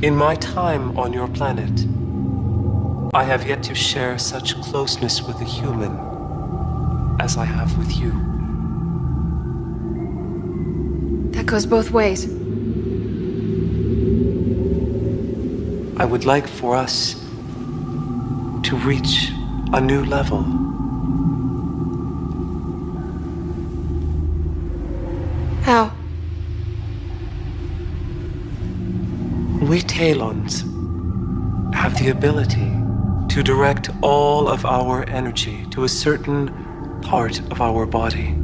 In my time on your planet, I have yet to share such closeness with a human as I have with you. That goes both ways. I would like for us to reach a new level. How? We Talons have the ability to direct all of our energy to a certain part of our body.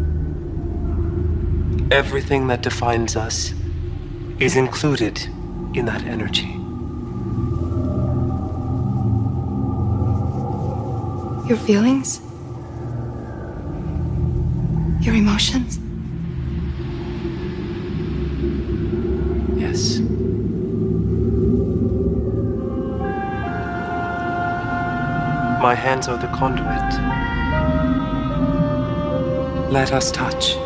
Everything that defines us is included in that energy. Your feelings? Your emotions? Yes. My hands are the conduit. Let us touch.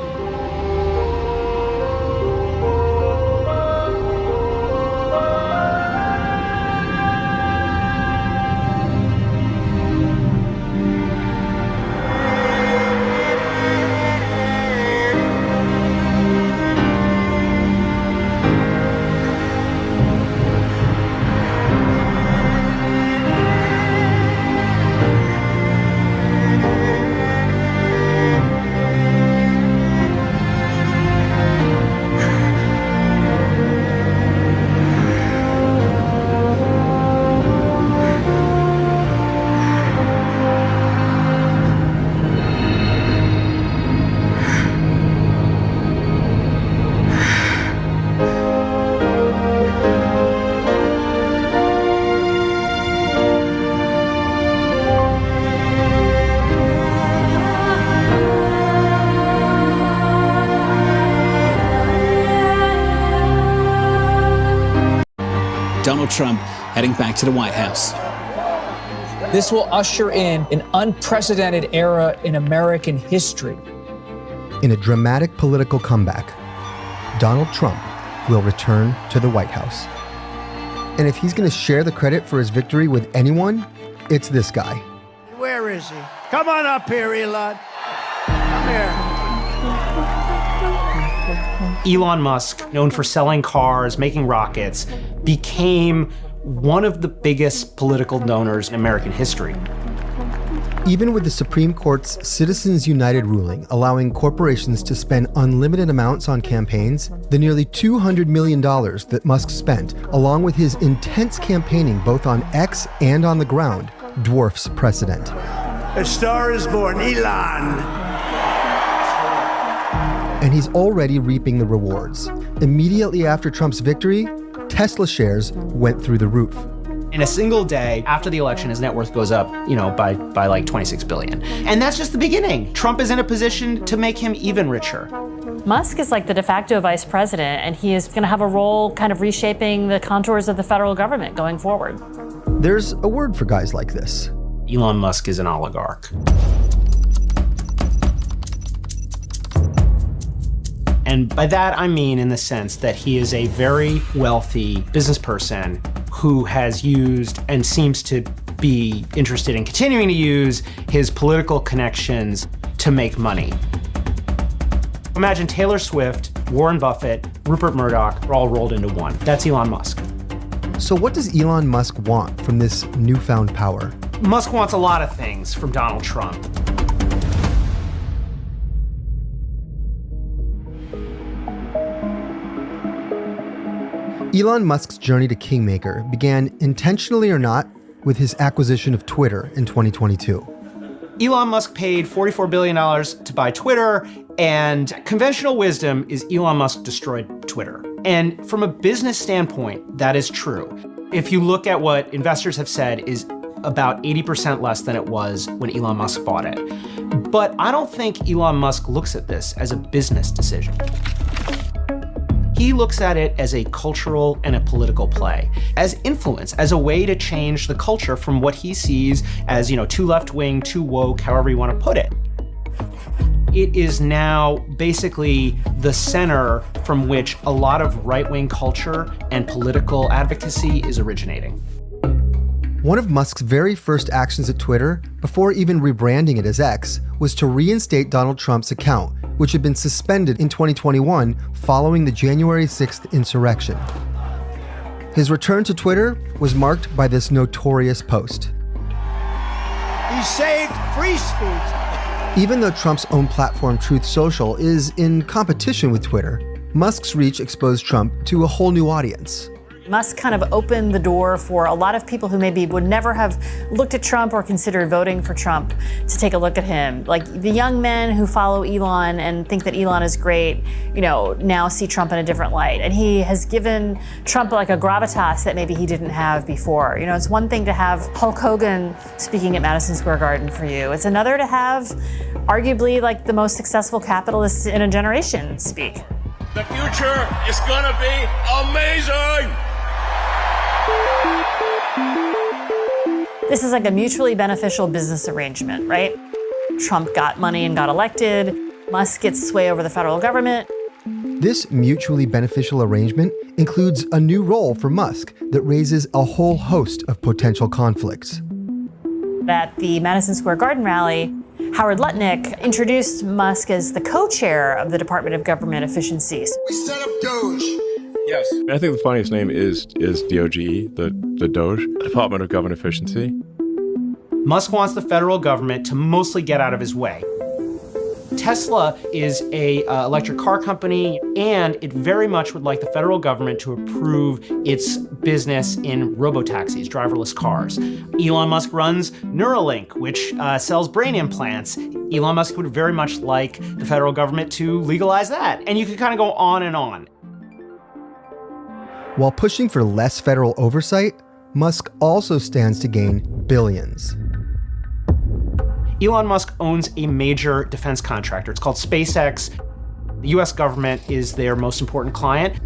Donald Trump heading back to the White House. This will usher in an unprecedented era in American history. In a dramatic political comeback, Donald Trump will return to the White House. And if he's going to share the credit for his victory with anyone, it's this guy. Where is he? Come on up here, Elon. Come here. Elon Musk, known for selling cars, making rockets, became one of the biggest political donors in American history. Even with the Supreme Court's Citizens United ruling allowing corporations to spend unlimited amounts on campaigns, the nearly $200 million that Musk spent, along with his intense campaigning both on X and on the ground, dwarfs precedent. A star is born, Elon. And he's already reaping the rewards. Immediately after Trump's victory, Tesla shares went through the roof. In a single day after the election, his net worth goes up, by like 26 billion. And that's just the beginning. Trump is in a position to make him even richer. Musk is like the de facto vice president, and he is going to have a role kind of reshaping the contours of the federal government going forward. There's a word for guys like this. Elon Musk is an oligarch. And by that, I mean in the sense that he is a very wealthy business person who has used and seems to be interested in continuing to use his political connections to make money. Imagine Taylor Swift, Warren Buffett, Rupert Murdoch, all rolled into one. That's Elon Musk. So what does Elon Musk want from this newfound power? Musk wants a lot of things from Donald Trump. Elon Musk's journey to kingmaker began, intentionally or not, with his acquisition of Twitter in 2022. Elon Musk paid $44 billion to buy Twitter, and conventional wisdom is Elon Musk destroyed Twitter. And from a business standpoint, that is true. If you look at what investors have said is about 80% less than it was when Elon Musk bought it. But I don't think Elon Musk looks at this as a business decision. He looks at it as a cultural and a political play, as influence, as a way to change the culture from what he sees as, too left-wing, too woke, however you want to put it. it is now basically the center from which a lot of right-wing culture and political advocacy is originating. One of Musk's very first actions at Twitter, before even rebranding it as X, was to reinstate Donald Trump's account, which had been suspended in 2021 following the January 6th insurrection. His return to Twitter was marked by this notorious post. He saved free speech. Even though Trump's own platform, Truth Social, is in competition with Twitter, Musk's reach exposed Trump to a whole new audience. Musk kind of opened the door for a lot of people who maybe would never have looked at Trump or considered voting for Trump to take a look at him. Like the young men who follow Elon and think that Elon is great, now see Trump in a different light. And he has given Trump like a gravitas that maybe he didn't have before. It's one thing to have Hulk Hogan speaking at Madison Square Garden for you. It's another to have arguably like the most successful capitalist in a generation speak. The future is gonna be amazing! This is like a mutually beneficial business arrangement, right? Trump got money and got elected. Musk gets sway over the federal government. This mutually beneficial arrangement includes a new role for Musk that raises a whole host of potential conflicts. At the Madison Square Garden rally, Howard Lutnick introduced Musk as the co-chair of the Department of Government Efficiency. We set up Doge. Yes. I think the funniest name is DOGE, the Doge, Department of Government Efficiency. Musk wants the federal government to mostly get out of his way. Tesla is a electric car company, and it very much would like the federal government to approve its business in robotaxis, driverless cars. Elon Musk runs Neuralink, which sells brain implants. Elon Musk would very much like the federal government to legalize that. And you could kind of go on and on. While pushing for less federal oversight, Musk also stands to gain billions. Elon Musk owns a major defense contractor. It's called SpaceX. The US government is their most important client.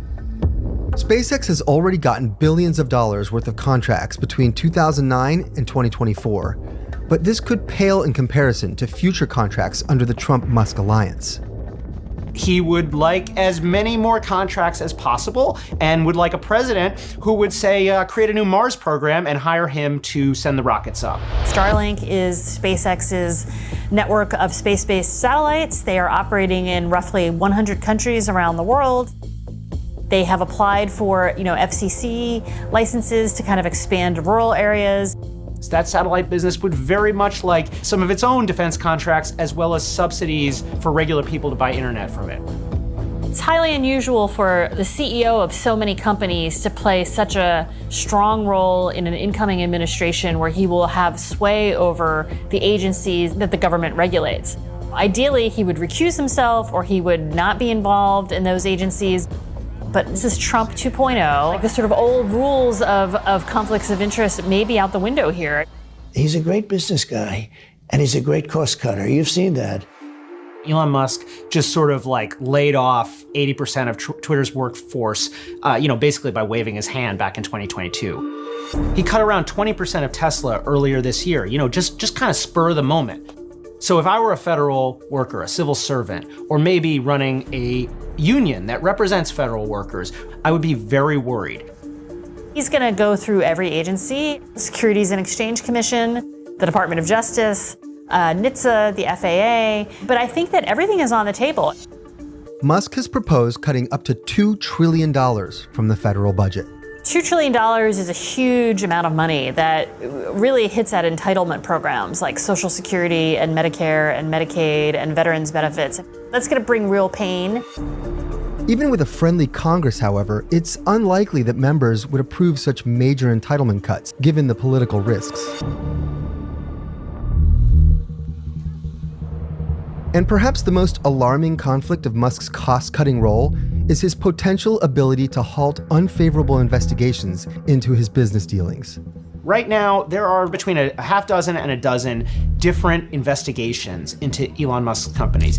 SpaceX has already gotten billions of dollars worth of contracts between 2009 and 2024, but this could pale in comparison to future contracts under the Trump-Musk alliance. He would like as many more contracts as possible and would like a president who would say, create a new Mars program and hire him to send the rockets up. Starlink is SpaceX's network of space-based satellites. They are operating in roughly 100 countries around the world. They have applied for, FCC licenses to kind of expand to rural areas. So that satellite business would very much like some of its own defense contracts as well as subsidies for regular people to buy internet from it. It's highly unusual for the CEO of so many companies to play such a strong role in an incoming administration where he will have sway over the agencies that the government regulates. Ideally, he would recuse himself or he would not be involved in those agencies. But this is Trump 2.0. Like the sort of old rules of conflicts of interest may be out the window here. He's a great business guy, and he's a great cost cutter. You've seen that. Elon Musk just sort of like laid off 80% of Twitter's workforce, basically by waving his hand back in 2022. He cut around 20% of Tesla earlier this year, just kind of spur of the moment. So if I were a federal worker, a civil servant, or maybe running a union that represents federal workers, I would be very worried. He's going to go through every agency, the Securities and Exchange Commission, the Department of Justice, NHTSA, the FAA, but I think that everything is on the table. Musk has proposed cutting up to $2 trillion from the federal budget. $2 trillion is a huge amount of money that really hits at entitlement programs like Social Security and Medicare and Medicaid and veterans benefits. That's going to bring real pain. Even with a friendly Congress, however, it's unlikely that members would approve such major entitlement cuts, given the political risks. And perhaps the most alarming conflict of Musk's cost-cutting role is his potential ability to halt unfavorable investigations into his business dealings. Right now, there are between a half dozen and a dozen different investigations into Elon Musk's companies.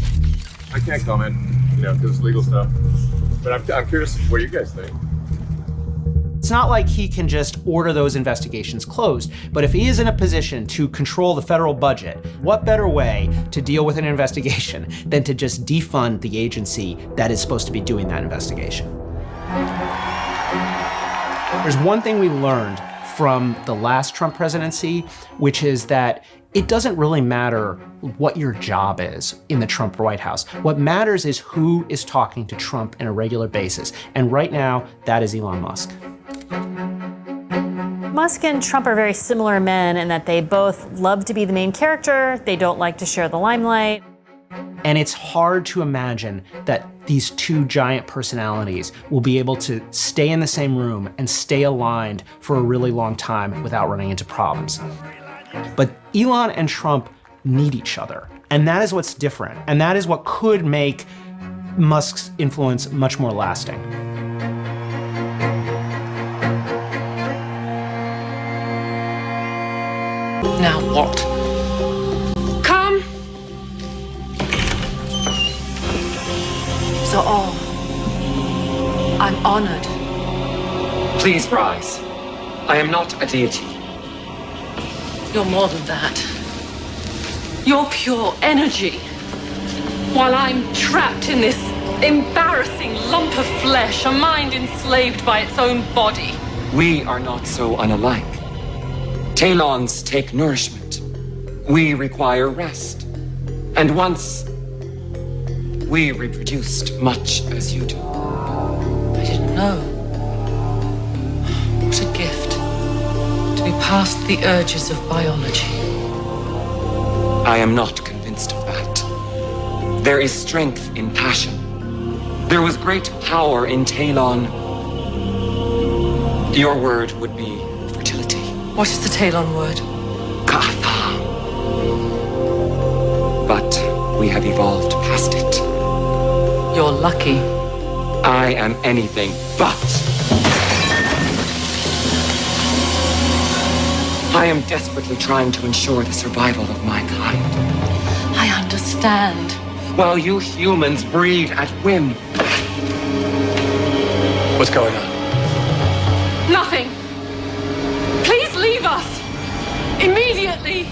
I can't comment, because it's legal stuff. But I'm curious what you guys think. It's not like he can just order those investigations closed, but if he is in a position to control the federal budget, what better way to deal with an investigation than to just defund the agency that is supposed to be doing that investigation? There's one thing we learned from the last Trump presidency, which is that it doesn't really matter what your job is in the Trump White House. What matters is who is talking to Trump on a regular basis. And right now, that is Elon Musk. Musk and Trump are very similar men in that they both love to be the main character. They don't like to share the limelight. And it's hard to imagine that these two giant personalities will be able to stay in the same room and stay aligned for a really long time without running into problems. But Elon and Trump need each other. And that is what's different. And that is what could make Musk's influence much more lasting. Now what? Come! So all. I'm honored. Please rise. I am not a deity. You're more than that. You're pure energy. While I'm trapped in this embarrassing lump of flesh, a mind enslaved by its own body. We are not so unalike. Talons take nourishment. We require rest. And once, we reproduced much as you do. I didn't know. What a gift. To be past the urges of biology. I am not convinced of that. There is strength in passion. There was great power in Talon. Your word would be fertility. What is the Talon word? Katha. But we have evolved past it. You're lucky. I am anything but. I am desperately trying to ensure the survival of my kind. I understand. While you humans breed at whim. What's going on? Nothing. Please leave us. Immediately.